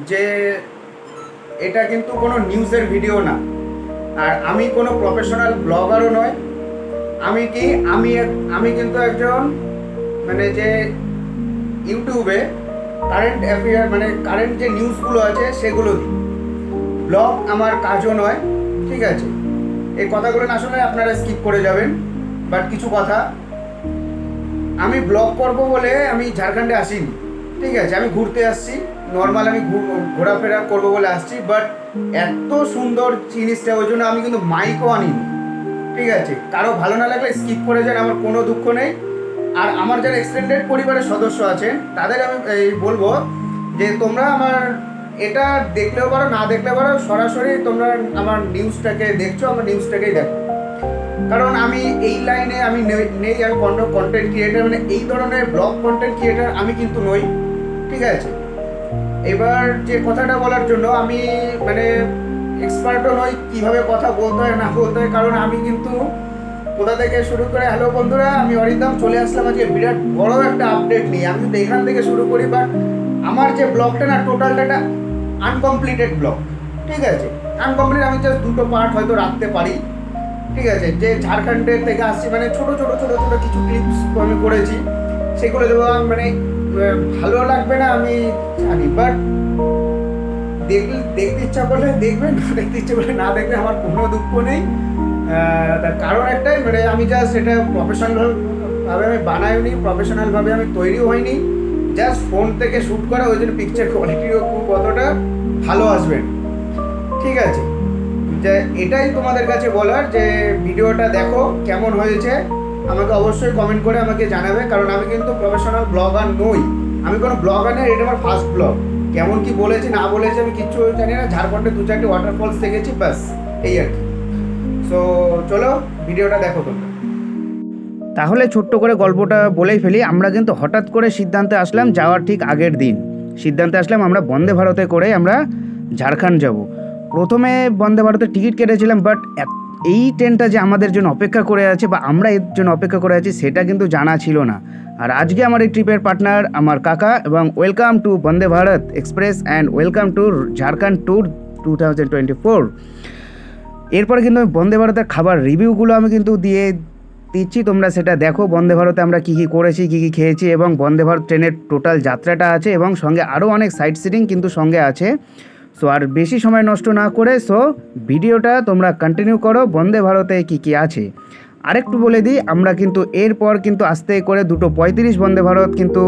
যে এটা কিন্তু কোনো নিউজের ভিডিও না, আর আমি কোনো প্রফেশনাল ব্লগারও নয়। আমি কি আমি কিন্তু একজন মানে যে ইউটিউবে কারেন্ট অ্যাফেয়ার মানে কারেন্ট যে নিউজগুলো আছে সেগুলো দিই। ব্লগ আমার কাজও নয়, ঠিক আছে? এই কথাগুলো না শুনে আপনারা স্কিপ করে যাবেন। বাট কিছু কথা, আমি ব্লগ করব বলে আমি ঝাড়খণ্ডে আসিনি, ঠিক আছে? আমি ঘুরতে আসছি, নর্মাল আমি ঘোরাফেরা করবো বলে আসছি। বাট এত সুন্দর জিনিসটা, ওই জন্য আমি কিন্তু মাইকও আনিনি, ঠিক আছে? কারো ভালো না লাগলে স্কিপ করে যান, আমার কোনো দুঃখ নেই। আর আমার যারা এক্সটেন্ডেড পরিবারের সদস্য আছেন তাদের আমি বলবো যে তোমরা আমার এটা দেখলেও পারো, না দেখলেও পারো, সরাসরি তোমরা আমার নিউজটাকে দেখছো, আমার নিউজটাকেই দেখো। কারণ আমি এই লাইনে আমি নেই, আমি কন্টেন্ট ক্রিয়েটার, মানে এই ধরনের ব্লগ কন্টেন্ট ক্রিয়েটার আমি কিন্তু নই, ঠিক আছে? এবার যে কথাটা বলার জন্য আমি মানে এক্সপার্টও নই কীভাবে কথা বলতে হয় না বলতে হয়, কারণ আমি কিন্তু কোথা থেকে শুরু করে, হ্যালো বন্ধুরা, আমি অরিন্দম চলে আসলাম আজকে বিরাট বড় একটা আপডেট নিয়ে। আমি কিন্তু এখান থেকে শুরু করি, বাট আমার যে ব্লগটা না, টোটালটা একটা আনকমপ্লিটেড ব্লগ, ঠিক আছে? আনকমপ্লিট, আমি জাস্ট দুটো পার্ট হয়তো রাখতে পারি, ঠিক আছে? যে ঝাড়খণ্ডের থেকে আসছি, মানে ছোটো ছোটো ছোটো ছোটো কিছু ক্লিপস আমি করেছি, সেগুলো দেবো। মানে ভালো লাগবে না আমি জানি, বাট দেখতে ইচ্ছা করলে দেখবেন, না দেখতে ইচ্ছা করলে না দেখলে আমার কোনো দুঃখ নেই। তার কারণ একটাই, মানে আমি জাস্ট এটা প্রফেশনালভাবে আমি বানাইনি, প্রফেশনালভাবে আমি তৈরিও হয়নি, জাস্ট ফোন থেকে শ্যুট করা, ওই জন্য পিকচার কোয়ালিটিও খুব অতটা ভালো আসবে, ঠিক আছে? যে এটাই তোমাদের কাছে বলার, যে ভিডিওটা দেখো কেমন হয়েছে, আমাকে অবশ্যই কমেন্ট করে আমাকে জানাবে। কারণ আমি কিন্তু প্রফেশনাল ব্লগার নই, আমি কোনো ব্লগার নেই, এটা আমার ফার্স্ট ব্লগ। কেমন কি বলেছে না বলেছে আমি কিচ্ছু জানি না। ঝাড়খণ্ডে 2-4টি ওয়াটারফলস দেখেছি, ব্যাস এই আর কি। সো চলো ভিডিওটা দেখো তোমরা। তাহলে ছোট্ট করে গল্পটা বলেই ফেলি। আমরা কিন্তু হঠাৎ করে সিদ্ধান্তে আসলাম, যাওয়ার ঠিক আগের দিন সিদ্ধান্তে আসলাম আমরা বন্দে ভারতে করে আমরা ঝাড়খণ্ড যাব। প্রথমে বন্দে ভারতের টিকিট কেটেছিলাম, বাট এই ট্রেনটা যে আমাদের জন্য অপেক্ষা করে আছে বা আমরা এর জন্য অপেক্ষা করে আছি সেটা কিন্তু জানা ছিল না। আর আজকে আমার এই ট্রিপের পার্টনার আমার কাকা, এবং welcome to Vande Bharat express and welcome to Jharkhand tour 2024। এরপরে কিন্তু আমি বন্দে ভারতের খাবার রিভিউগুলো আমি কিন্তু দিয়ে দিচ্ছি, তোমরা সেটা দেখো। বন্দে ভারতে আমরা কী কী করেছি, কী কী খেয়েছি, এবং বন্দে ভারত ট্রেনের টোটাল যাত্রাটা আছে, এবং সঙ্গে আরও অনেক সাইট সিটিং কিন্তু সঙ্গে আছে। সো আর বেশি সময় নষ্ট না করে ভিডিওটা তোমরা কন্টিনিউ করো। বন্দে ভারতে কী কী আছে আরেকটু বলে দিই, আমরা কিন্তু এরপর কিন্তু আস্তে করে 2:35 বন্দে ভারত কিন্তু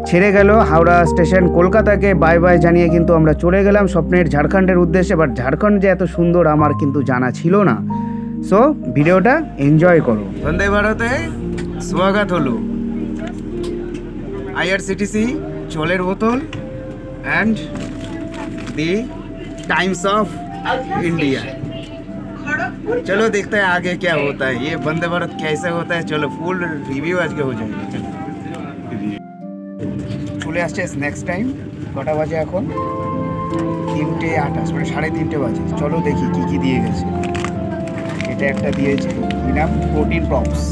ছেড়ে গেল হাওড়া স্টেশন। কলকাতাকে বাই বাই জানিয়ে কিন্তু আমরা চলে গেলাম স্বপ্নের ঝাড়খণ্ডের উদ্দেশ্যে। বাট ঝাড়খণ্ড যে এত সুন্দর আমার কিন্তু জানা ছিল না। সো ভিডিওটা এনজয় করো। বন্দে ভারতে স্বাগত হলো। IRCTC জলের বোতল and the times of India. चलो देखते हैं आगे क्या होता है, ये वंदे भारत कैसे होता है। चलो फुल रिव्यू आज के हो जाएगा। চলে আসছে নেক্সট টাইম। কটা বাজে এখন? 3:28, মানে 3:30 বাজে। চলো দেখি কি কি দিয়ে গেছে। এটা একটা দিয়েছে, কি নাম? Protein pops.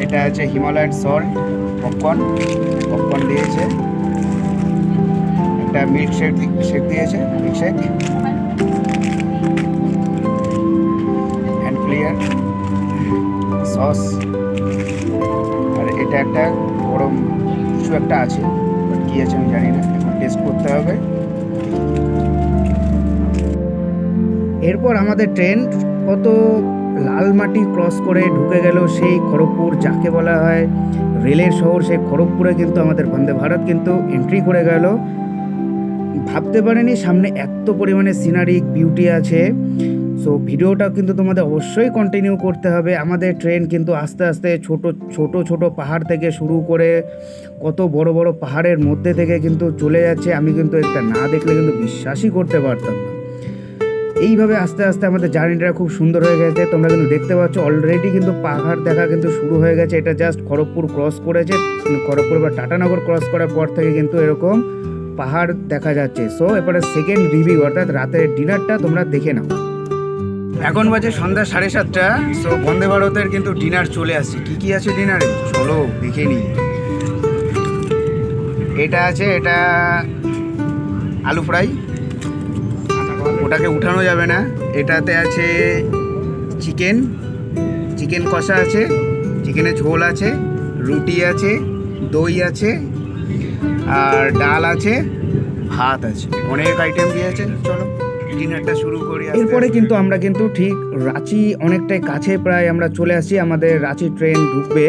এটা আছে হিমালয়ান সল্ট পপকর্ন দিয়েছে। একটা মিল্কশেক দিয়েছে, মিল্কশেক হ্যান্ড ক্লিয়ার সস। আর এটা একটা গরম কিছু একটা আছে, বাট কী আছে আমি জানি না, এখন টেস্ট করতে হবে। এরপর আমাদের ট্রেন কত লাল মাটি ক্রস করে ঢুকে গেল সেই খড়গপুর, যাকে বলা হয় রেলের শহর। সেই খড়গপুরে কিন্তু আমাদের বন্দে ভারত কিন্তু এন্ট্রি করে গেল। ভাবতে পারিনি সামনে এত পরিমাণে সিনারিক বিউটি আছে। সো ভিডিওটা কিন্তু তোমাদের অবশ্যই কন্টিনিউ করতে হবে। আমাদের ট্রেন কিন্তু আস্তে আস্তে ছোট পাহাড় থেকে শুরু করে কত বড় বড় পাহাড়ের মধ্যে থেকে কিন্তু চলে যাচ্ছে। আমি কিন্তু এটা না দেখলে কিন্তু বিশ্বাসই করতে পারতাম না। এইভাবে আস্তে আস্তে আমাদের জার্নিটা খুব সুন্দর হয়ে গেছে। তোমরা কিন্তু দেখতে পাচ্ছ অলরেডি কিন্তু পাহাড় দেখা কিন্তু শুরু হয়ে গেছে। এটা জাস্ট খড়গপুর ক্রস করেছে, খড়গপুর বা টাটানগর ক্রস করার পর থেকে কিন্তু এরকম পাহাড় দেখা যাচ্ছে। সো এবারে সেকেন্ড রিভিউ, অর্থাৎ রাতের ডিনারটা তোমরা দেখে নাও। এখন বাজে সন্ধ্যা 7:30। সো বন্দে ভারতের কিন্তু ডিনার চলে আসছে। কি কি আছে ডিনারে চলো দেখে নিই। এটা আছে, এটা আলু ফ্রাই, ওটাকে উঠানো যাবে না। এটাতে আছে চিকেন, চিকেন কষা আছে, চিকেনের ঝোল আছে, রুটি আছে, দই আছে, আর ডাল আছে, ভাত আছে, অনেক আইটেম দিয়েছে। চলো ডিনারটা শুরু করি। এরপরে কিন্তু আমরা কিন্তু ঠিক রাঁচি অনেকটাই কাছে, প্রায় আমরা চলে আসি। আমাদের রাঁচি ট্রেন ঢুকবে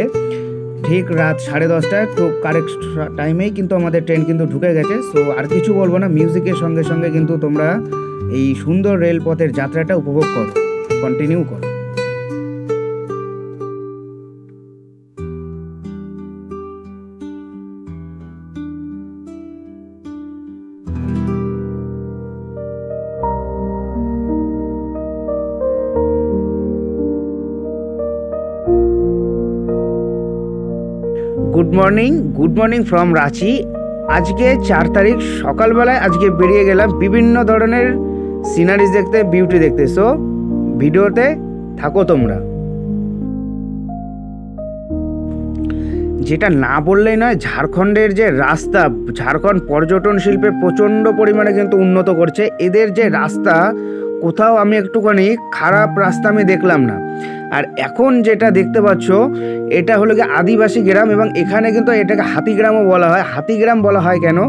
ঠিক রাত 10:30টায়, তো কারেক্ট টাইমেই কিন্তু আমাদের ট্রেন কিন্তু ঢুকে গেছে। সো আর কিছু বলবো না, মিউজিকের সঙ্গে সঙ্গে কিন্তু তোমরা এই সুন্দর রেলপথের যাত্রাটা উপভোগ করো, কন্টিনিউ করো। Good morning from Ranchi. আজকে 4 তারিখ সকালবেলায় আজকে বেরিয়ে গেলাম বিভিন্ন ধরনের সিনারিজ দেখতে, বিউটি দেখতে। সো ভিডিওতে থাকো তোমরা। যেটা না বললেই নয়, ঝাড়খণ্ডের যে রাস্তা, ঝাড়খণ্ড পর্যটন শিল্পে প্রচণ্ড পরিমাণে কিন্তু উন্নত করছে। এদের যে রাস্তা, কোথাও আমি একটুখানি খারাপ রাস্তা আমি দেখলাম না। আর এখন যেটা দেখতে পাচ্ছ, এটা হলো গিয়ে আদিবাসী গ্রাম, এবং এখানে কিন্তু এটাকে হাতিগ্রামও বলা হয়। হাতিগ্রাম বলা হয় কেন?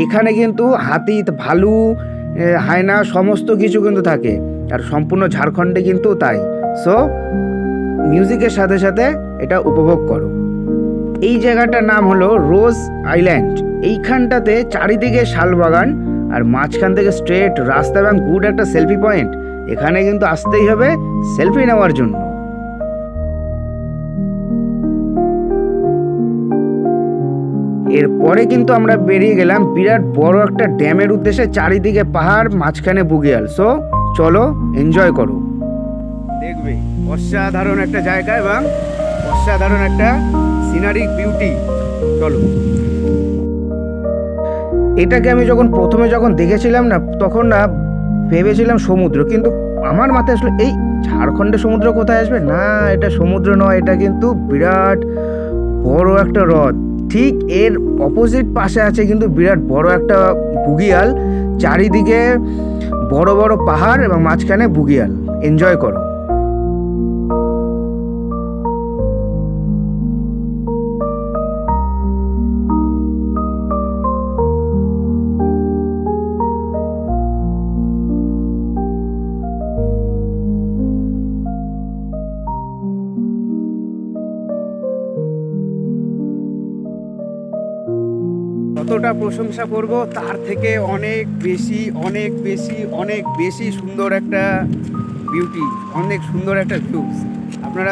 এখানে কিন্তু হাতি, ভালু, হায়না সমস্ত কিছু কিন্তু থাকে, আর সম্পূর্ণ ঝাড়খণ্ডে কিন্তু তাই। সো মিউজিকের সাথে সাথে এটা উপভোগ করো। এই জায়গাটার নাম হলো রোজ আইল্যান্ড। এইখানটাতে চারিদিকে শালবাগান, আর মাঝখান থেকে স্ট্রেট রাস্তা এবং গুড একটা সেলফি পয়েন্ট। এখানে কিন্তু আসতেই হবে সেলফি নেওয়ার জন্য। এরপরে কিন্তু আমরা বেরিয়ে গেলাম বিরাট বড় একটা ড্যামের উদ্দেশ্যে, চারিদিকে পাহাড়, মাঝখানে বুগিয়াল। সো চলো এনজয় করো, দেখবে অসাধারণ একটা জায়গা এবং অসাধারণ একটা সিনারিক বিউটি। চলো। এটাকে আমি প্রথমে যখন দেখেছিলাম না, তখন না ভেবেছিলাম সমুদ্র, কিন্তু আমার মাথায় আসলে এই ঝাড়খণ্ডে সমুদ্র কোথায় আসবে? না, এটা সমুদ্র নয়, এটা কিন্তু বিরাট বড় একটা হ্রদ। ঠিক এর অপোজিট পাশে আছে কিন্তু বিরাট বড় একটা বুগিয়াল, চারিদিকে বড় বড় পাহাড় এবং মাঝখানে বুগিয়াল। এনজয় করো। যতটা প্রশংসা করব তার থেকে অনেক বেশি অনেক বেশি অনেক বেশি সুন্দর একটা বিউটি, অনেক সুন্দর একটা ভিউজ। আপনারা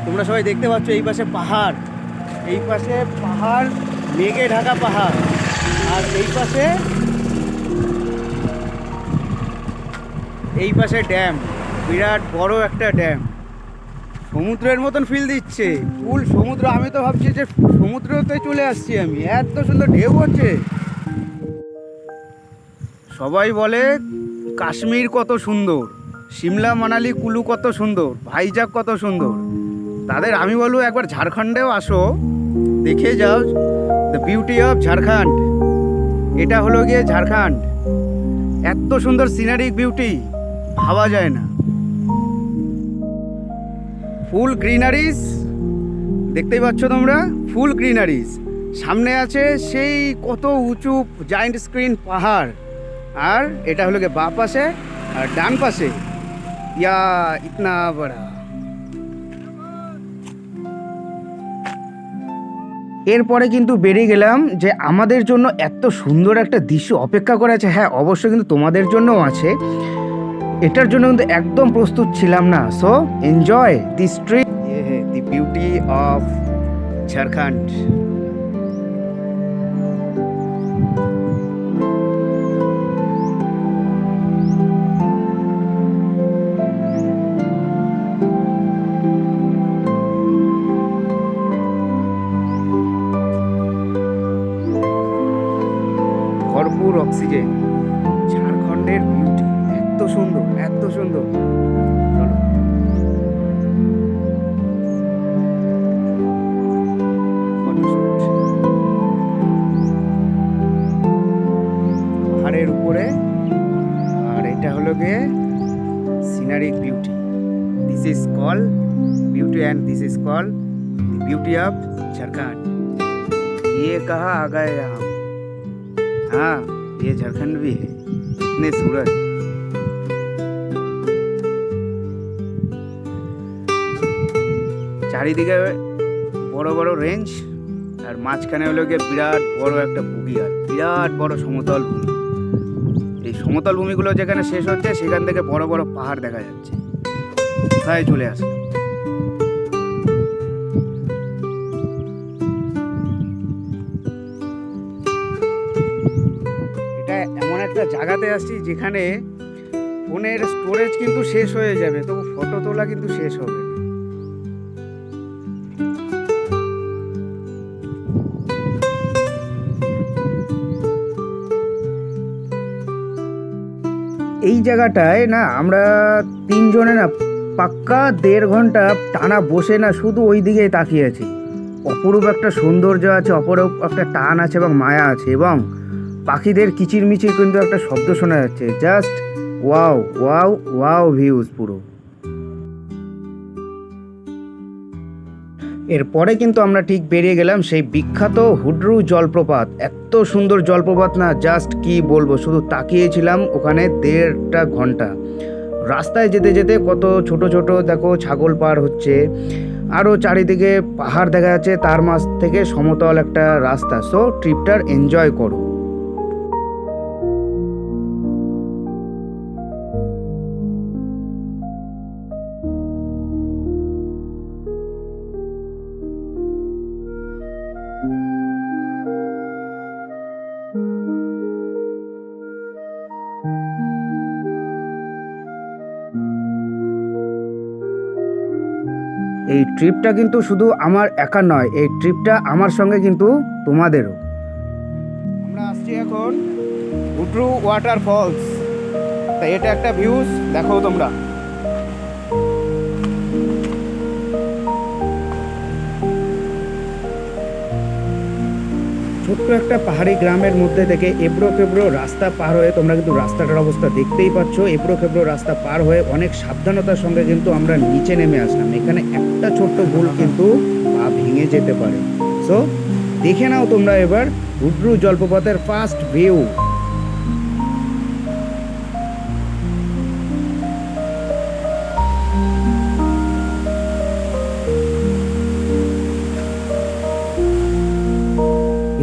তোমরা সবাই দেখতে পাচ্ছ, এই পাশে পাহাড়, এই পাশে পাহাড়, মেঘে ঢাকা পাহাড়, আর এই পাশে ড্যাম, বিরাট বড় একটা ড্যাম। সমুদ্রের মতন ফিল দিচ্ছে, ফুল সমুদ্র। আমি তো ভাবছি যে সমুদ্রতে চলে আসছি আমি, এত সুন্দর ঢেউ হচ্ছে। সবাই বলে কাশ্মীর কত সুন্দর, সিমলা মানালি কুলু কত সুন্দর, ভাইজাগ কত সুন্দর। তাদের আমি বলবো একবার ঝাড়খণ্ডেও আসো, দেখে যাও দ্য বিউটি অফ ঝাড়খণ্ড। এটা হলো গিয়ে ঝাড়খণ্ড। এত সুন্দর সিনারিক বিউটি ভাবা যায় না। ফুল গ্রিনারিজ দেখতেই পাচ্ছ তোমরা, ফুল গ্রিনারিজ। সামনে আছে সেই কত উঁচু জায়েন্ট স্ক্রিন পাহাড়, আর এটা হলো গিয়ে বাঁ পাশে, আর ডান পাশে ইয়া ইতনা বড়া। এরপরে কিন্তু বেরিয়ে গেলাম যে আমাদের জন্য এত সুন্দর একটা দৃশ্য অপেক্ষা করে আছে। হ্যাঁ, অবশ্যই কিন্তু তোমাদের জন্যও আছে। এটার জন্য কিন্তু একদম প্রস্তুত ছিলাম না। So enjoy the street, the beauty of Jharkhand. ভরপুর অক্সিজেন, ঝাড়খণ্ডের বিউটি এত সুন্দর, এত সুন্দর। চলো। ফটোশুট। পাহাড়ের উপরে, আর এটা হলো গিয়ে scenic beauty. This is call beauty and this is call the beauty of Jharkhand. ये कहाँ आ गए हम? हाँ, ये झारखंड भी है, इतने सूरज। চারিদিকে বড় বড় রেঞ্জ, আর মাঝখানে হলো গিয়ে বিরাট বড় একটা বুগিয়াল, বিরাট বড় সমতল ভূমি। এই সমতল ভূমিগুলো যেখানে শেষ হচ্ছে সেখান থেকে বড় বড় পাহাড় দেখা যাচ্ছে। কোথায় চলে আসলাম? এটা এমন একটা জায়গাতে আসছি যেখানে ফোনের স্টোরেজ কিন্তু শেষ হয়ে যাবে, তবু ফটো তোলা কিন্তু শেষ হবে না। এই জায়গাটায় না আমরা তিনজনে না পাক্কা 1.5 ঘন্টা টানা বসে না শুধু ওই দিকেই তাকিয়ে আছি। অপরূপ একটা সৌন্দর্য আছে, অপরূপ একটা টান আছে এবং মায়া আছে, এবং পাখিদের কিচিরমিচির কিন্তু একটা শব্দ শোনা যাচ্ছে। Just wow wow wow views পুরো। এরপরে কিন্তু আমরা ঠিক বেরিয়ে গেলাম সেই বিখ্যাত হুডরু জলপ্রপাত। এত সুন্দর জলপ্রপাত না, জাস্ট কি বলবো, শুধু তাকিয়েছিলাম ওখানে 1.5 ঘন্টা। রাস্তায় যেতে যেতে কত ছোট ছোট দেখো ছাগল পার হচ্ছে, আরও চারিদিকে পাহাড় দেখা যাচ্ছে, তার মাঝ থেকে সমতল একটা রাস্তা। সো ট্রিপটার এনজয় করো। এই ট্রিপটা কিন্তু শুধু আমার একা নয়, এই ট্রিপটা আমার সঙ্গে কিন্তু তোমাদেরও। আমরা আসছি এখন হুডরু ওয়াটারফলস। তাই এটা একটা ভিউজ দেখো তোমরা। ছোট্ট একটা পাহাড়ি গ্রামের মধ্যে থেকে এবড়ো খেবড়ো রাস্তা পার হয়ে, তোমরা কিন্তু রাস্তাটার অবস্থা দেখতেই পাচ্ছ, এবড়ো খেবড়ো রাস্তা পার হয়ে অনেক সাবধানতার সঙ্গে কিন্তু আমরা নিচে নেমে আসলাম। এখানে একটা ছোট্ট ভুল কিন্তু পা ভেঙে যেতে পারে। সো দেখে নাও তোমরা এবার হুডরু জলপ্রপাতের ফার্স্ট ভিউ।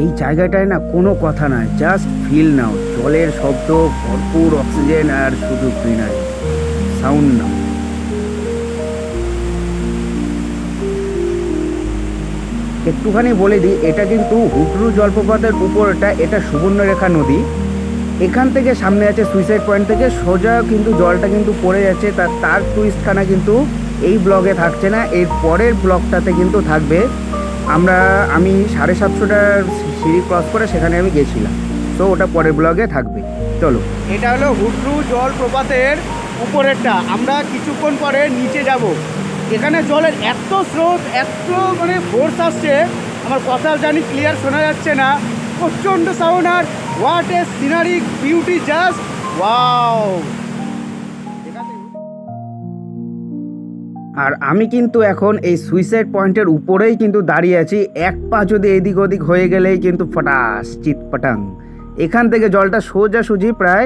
এই জায়গাটায় না কোনো কথা নয়, জাস্ট ফিল নাও, জলের শব্দ, ভরপুর অক্সিজেন আর শুধু গ্রিনারি, সাউন্ড নাও। একটুখানি বলে দিই, এটা কিন্তু হুডরু জলপ্রপাতের উপরটা, এটা সুবর্ণরেখা নদী। এখান থেকে সামনে আছে সুইসাইড পয়েন্ট থেকে সোজা কিন্তু জলটা কিন্তু পড়ে যাচ্ছে। তার টুইস্টখানা কিন্তু এই ব্লগে থাকছে না, এর পরের ব্লগটাতে কিন্তু থাকবে। আমি 750টার সিঁড়ি ক্রস করে সেখানে আমি গেছিলাম, তো ওটা পরের ব্লগে থাকবে। চলো, এটা হলো হুডরু জলপ্রপাতের উপরেরটা। আমরা কিছুক্ষণ পরে নিচে যাব। এখানে জলের এত স্রোত, এত মানে ফোর্স আসছে, আমার কথা জানি ক্লিয়ার শোনা যাচ্ছে না, প্রচণ্ড সাউন্ড। আর what a scenic beauty, just wow. আর আমি কিন্তু এখন এই সুইসাইড পয়েন্টের উপরেই কিন্তু দাঁড়িয়ে আছি। এক পা যদি এদিক ওদিক হয়ে গেলেই কিন্তু ফটাস চিৎপাটাং। এখান থেকে জলটা সোজাসুজি প্রায়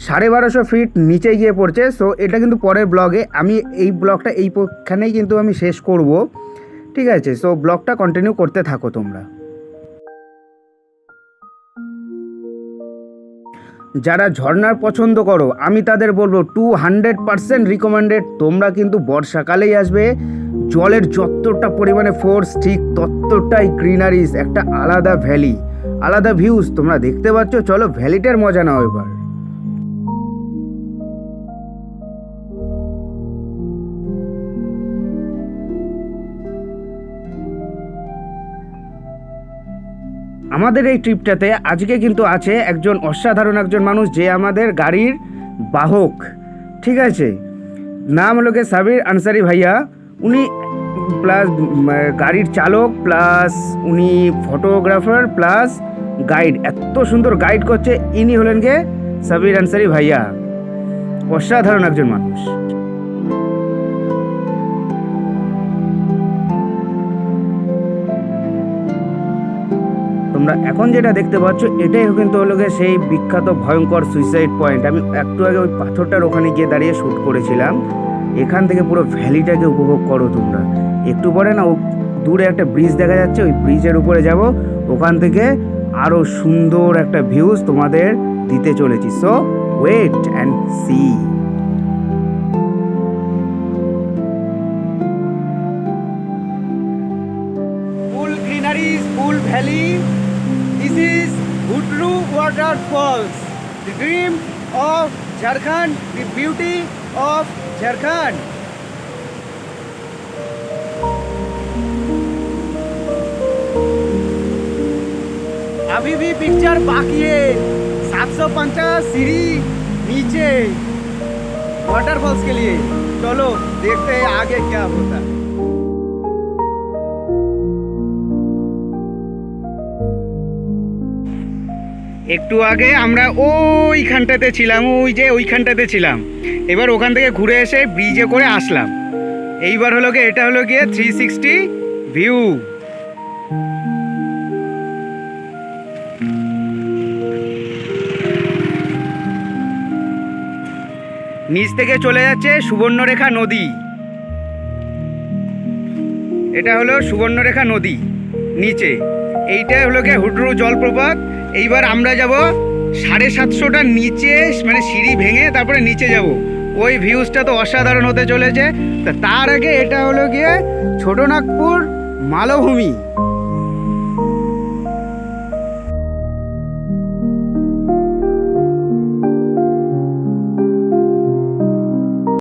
1250 ফিট নিচে গিয়ে পড়ছে। সো এটা কিন্তু পরের ব্লগে, আমি এই ব্লগটা এইখানেই কিন্তু আমি শেষ করব, ঠিক আছে? সো ব্লগটা কন্টিনিউ করতে থাকো তোমরা। যারা ঝর্ণার পছন্দ করো আমি তাদের বলবো 200% রিকমেন্ডেড। তোমরা কিন্তু বর্ষাকালেই আসবে। জলের যতটা পরিমাণে ফোর্স, ঠিক ততটাই গ্রিনারিস, একটা আলাদা ভ্যালি, আলাদা ভিউজ তোমরা দেখতে পাচ্ছ। চলো ভ্যালিটার মজা নাও এবার। আমাদের এই ট্রিপটাতে আজকে কিন্তু আছে একজন অসাধারণ একজন মানুষ, যে আমাদের গাড়ির বাহক, ঠিক আছে? নাম হলো গিয়ে সাবির আনসারি ভাইয়া। উনি প্লাস গাড়ির চালক, প্লাস উনি ফটোগ্রাফার, প্লাস গাইড। এত সুন্দর গাইড করছে। ইনি হলেন গিয়ে সাবির আনসারি ভাইয়া অসাধারণ একজন মানুষ। তোমরা এখন যেটা দেখতে পাচ্ছ এটাই কিন্তু হলো গিয়ে সেই বিখ্যাত ভয়ঙ্কর সুইসাইড পয়েন্ট। আমি একটু আগে ওই পাথরটার ওখানে গিয়ে দাঁড়িয়ে শ্যুট করেছিলাম। এখান থেকে পুরো ভ্যালিটাকে উপভোগ করো তোমরা। একটু পরে না দূরে একটা ব্রিজ দেখা যাচ্ছে, ওই ব্রিজের উপরে যাব, ওখান থেকে আরও সুন্দর একটা ভিউজ তোমাদের দিতে চলেছি। So wait and see. Full greeneries, full valley. This is Hudru Waterfalls, the dream of Jharkhand, the beauty of Jharkhand. अभी भी पिक्चर बाकी है। 750 सीढ़ी नीचे वाटरफॉल्स के लिए। चलो देखते हैं आगे क्या होता है। একটু আগে আমরা ওইখানটাতে ছিলাম, ওইখানটাতে ছিলাম। এবার ওখান থেকে ঘুরে এসে ব্রিজে করে আসলাম। এইবার হলো গিয়ে এটা হলো গিয়ে 360 ভিউ। নিচ থেকে চলে যাচ্ছে সুবর্ণরেখা নদী। এটা হলো সুবর্ণরেখা নদী নিচে। এইটা হলো গিয়ে হুডরু জলপ্রপাত। এইবার আমরা যাব 750টার নিচে, মানে সিঁড়ি ভেঙে তারপরে নিচে যাব। ওই ভিউজটা তো অসাধারণ হতে চলেছে। তা তার আগে এটা হলো গিয়ে ছোটনাগপুর মালভূমি।